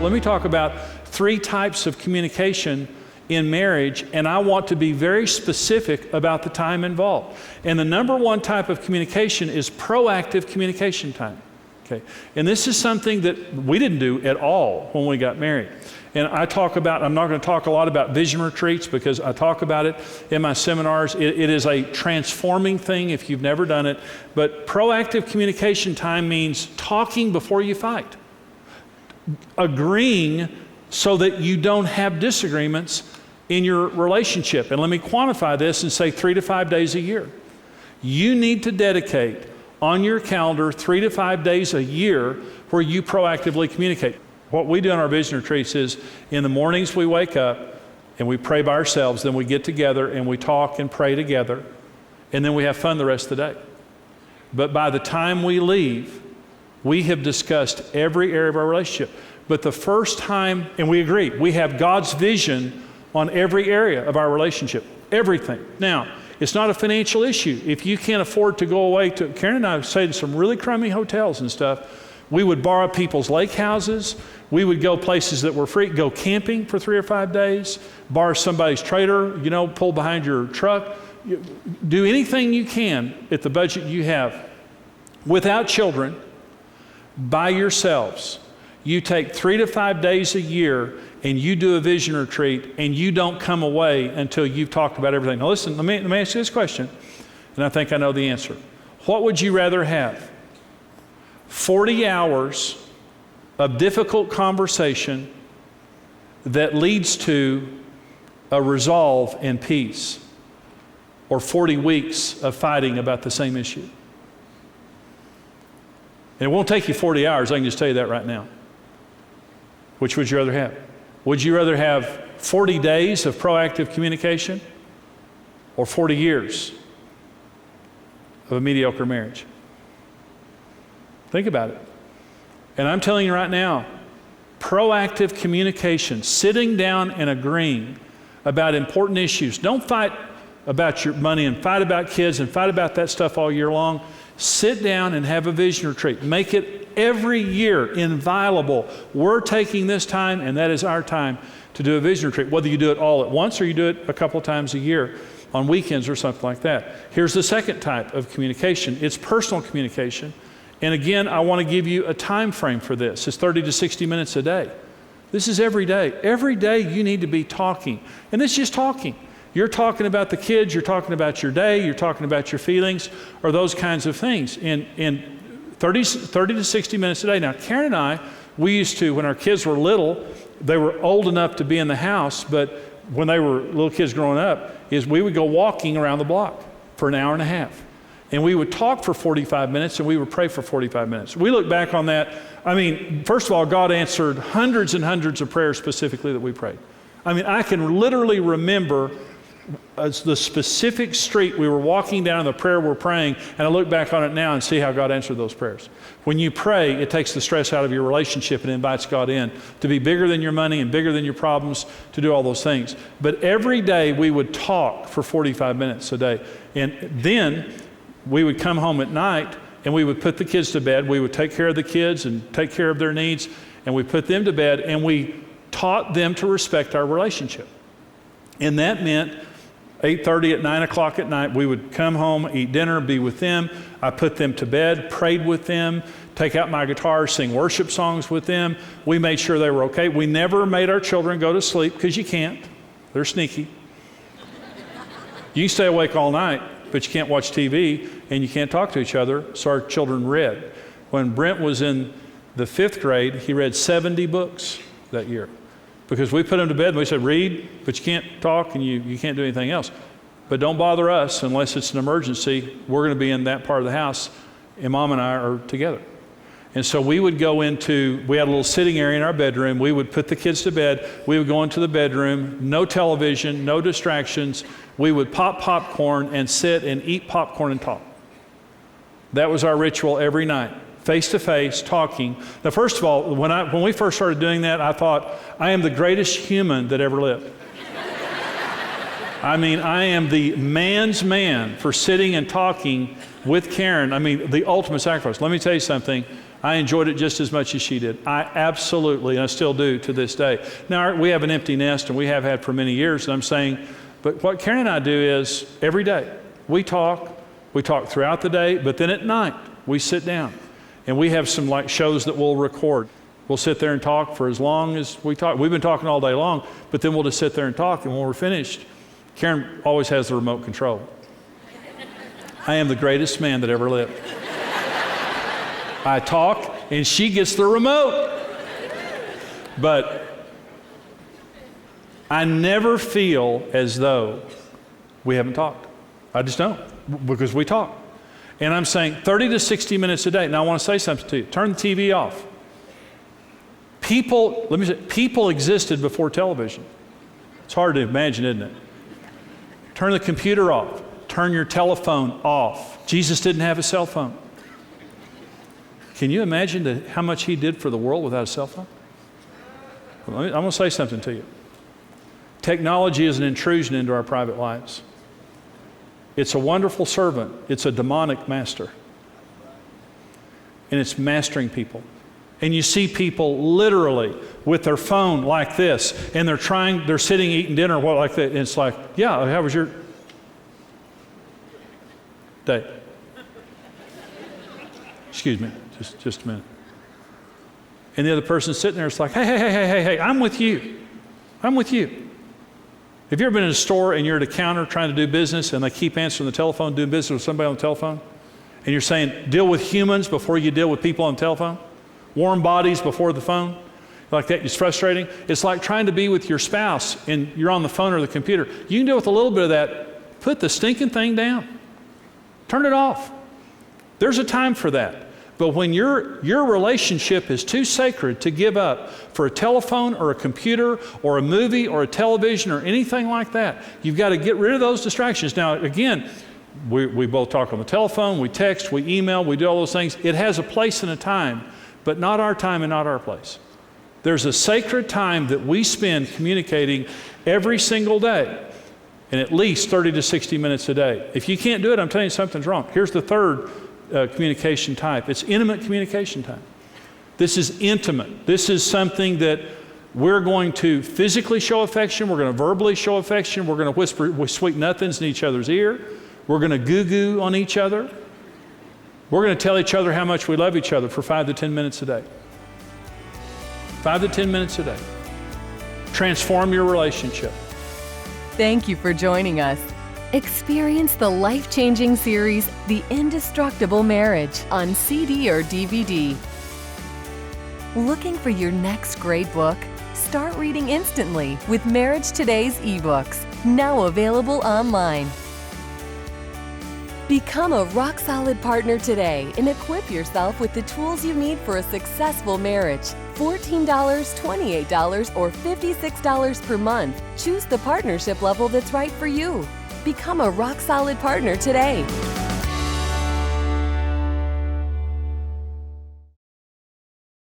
let me talk about 3 types of communication in marriage, and I want to be very specific about the time involved. And the number 1 type of communication is proactive communication time. Okay. And this is something that we didn't do at all when we got married. And I'm not going to talk a lot about vision retreats because I talk about it in my seminars. It is a transforming thing if you've never done it. But proactive communication time means talking before you fight, agreeing so that you don't have disagreements in your relationship. And let me quantify this and say 3 to 5 days a year. You need to dedicate on your calendar 3 to 5 days a year where you proactively communicate. What we do in our vision retreats is in the mornings we wake up and we pray by ourselves, then we get together and we talk and pray together, and then we have fun the rest of the day. But by the time we leave, we have discussed every area of our relationship. But the first time, and we agree, we have God's vision on every area of our relationship, everything. Now, it's not a financial issue. If you can't afford to go away to, Karen and I stayed in some really crummy hotels and stuff. We would borrow people's lake houses. We would go places that were free, go camping for 3 or 5 days, borrow somebody's trailer, pull behind your truck. Do anything you can at the budget you have without children, by yourselves. You take 3 to 5 days a year and you do a vision retreat and you don't come away until you've talked about everything. Now listen, let me ask you this question, and I think I know the answer. What would you rather have? 40 hours of difficult conversation that leads to a resolve and peace, or 40 weeks of fighting about the same issue? And it won't take you 40 hours, I can just tell you that right now. Which would you rather have? Would you rather have 40 days of proactive communication or 40 years of a mediocre marriage? Think about it. And I'm telling you right now, proactive communication, sitting down and agreeing about important issues. Don't fight about your money and fight about kids and fight about that stuff all year long. Sit down and have a vision retreat. Make it every year inviolable. We're taking this time, and that is our time to do a vision retreat, whether you do it all at once or you do it a couple of times a year on weekends or something like that. Here's the second type of communication. It's personal communication. And again, I want to give you a time frame for this. It's 30 to 60 minutes a day. This is every day. Every day you need to be talking. And it's just talking. You're talking about the kids, you're talking about your day, you're talking about your feelings, or those kinds of things. In 30 to 60 minutes a day. Now, Karen and I, we used to, when our kids were little, they were old enough to be in the house, but when they were little kids growing up, is we would go walking around the block for an hour and a half. And we would talk for 45 minutes and we would pray for 45 minutes. We look back on that. I mean, first of all, God answered hundreds and hundreds of prayers specifically that we prayed. I mean, I can literally remember the specific street we were walking down, the prayer we're praying, and I look back on it now and see how God answered those prayers. When you pray, it takes the stress out of your relationship and invites God in to be bigger than your money and bigger than your problems, to do all those things. But every day we would talk for 45 minutes a day. And then we would come home at night and we would put the kids to bed. We would take care of the kids and take care of their needs, and we put them to bed, and we taught them to respect our relationship. And that meant 8:30 at 9 o'clock at night, we would come home, eat dinner, be with them. I put them to bed, prayed with them, take out my guitar, sing worship songs with them. We made sure they were okay. We never made our children go to sleep, because you can't. They're sneaky. You can stay awake all night, but you can't watch TV and you can't talk to each other, so our children read. When Brent was in the 5th grade, he read 70 books that year. Because we put him to bed and we said, read, but you can't talk and you can't do anything else. But don't bother us unless it's an emergency. We're going to be in that part of the house, and Mom and I are together. And so we would go we had a little sitting area in our bedroom. We would put the kids to bed. We would go into the bedroom, no television, no distractions. We would pop popcorn and sit and eat popcorn and talk. That was our ritual every night. Face to face, talking. Now, first of all, when we first started doing that, I thought, I am the greatest human that ever lived. I mean, I am the man's man for sitting and talking with Karen. I mean, the ultimate sacrifice. Let me tell you something. I enjoyed it just as much as she did. I absolutely, and I still do to this day. Now, we have an empty nest, and we have had for many years, and I'm saying, but what Karen and I do is every day, we talk throughout the day, but then at night, we sit down, and we have some like shows that we'll record. We'll sit there and talk for as long as we talk. We've been talking all day long, but then we'll just sit there and talk, and when we're finished, Karen always has the remote control. I am the greatest man that ever lived. I talk, and she gets the remote. But I never feel as though we haven't talked. I just don't, because we talk. And I'm saying 30 to 60 minutes a day. Now, I want to say something to you. Turn the TV off. People existed before television. It's hard to imagine, isn't it? Turn the computer off. Turn your telephone off. Jesus didn't have a cell phone. Can you imagine how much he did for the world without a cell phone? I'm going to say something to you. Technology is an intrusion into our private lives. It's a wonderful servant. It's a demonic master. And it's mastering people. And you see people literally with their phone like this, and they're sitting eating dinner like that, and it's like, yeah, how was your day? Excuse me, just a minute. And the other person's sitting there, it's like, hey, I'm with you. I'm with you. Have you ever been in a store and you're at a counter trying to do business and they keep answering the telephone, doing business with somebody on the telephone? And you're saying, deal with humans before you deal with people on the telephone? Warm bodies before the phone? Like that, it's frustrating. It's like trying to be with your spouse and you're on the phone or the computer. You can deal with a little bit of that. Put the stinking thing down. Turn it off. There's a time for that. But when your relationship is too sacred to give up for a telephone or a computer or a movie or a television or anything like that, you've got to get rid of those distractions. Now, again, we both talk on the telephone, we text, we email, we do all those things. It has a place and a time, but not our time and not our place. There's a sacred time that we spend communicating every single day, and at least 30 to 60 minutes a day. If you can't do it, I'm telling you something's wrong. Here's the third communication type. It's intimate communication time. This is intimate. This is something that we're going to physically show affection. We're going to verbally show affection. We're going to whisper sweet nothings in each other's ear. We're going to goo-goo on each other. We're going to tell each other how much we love each other for 5 to 10 minutes a day. 5 to 10 minutes a day. Transform your relationship. Thank you for joining us. Experience the life-changing series, The Indestructible Marriage, on CD or DVD. Looking for your next great book? Start reading instantly with Marriage Today's ebooks, now available online. Become a rock-solid partner today and equip yourself with the tools you need for a successful marriage. $14, $28, or $56 per month. Choose the partnership level that's right for you. Become a rock-solid partner today.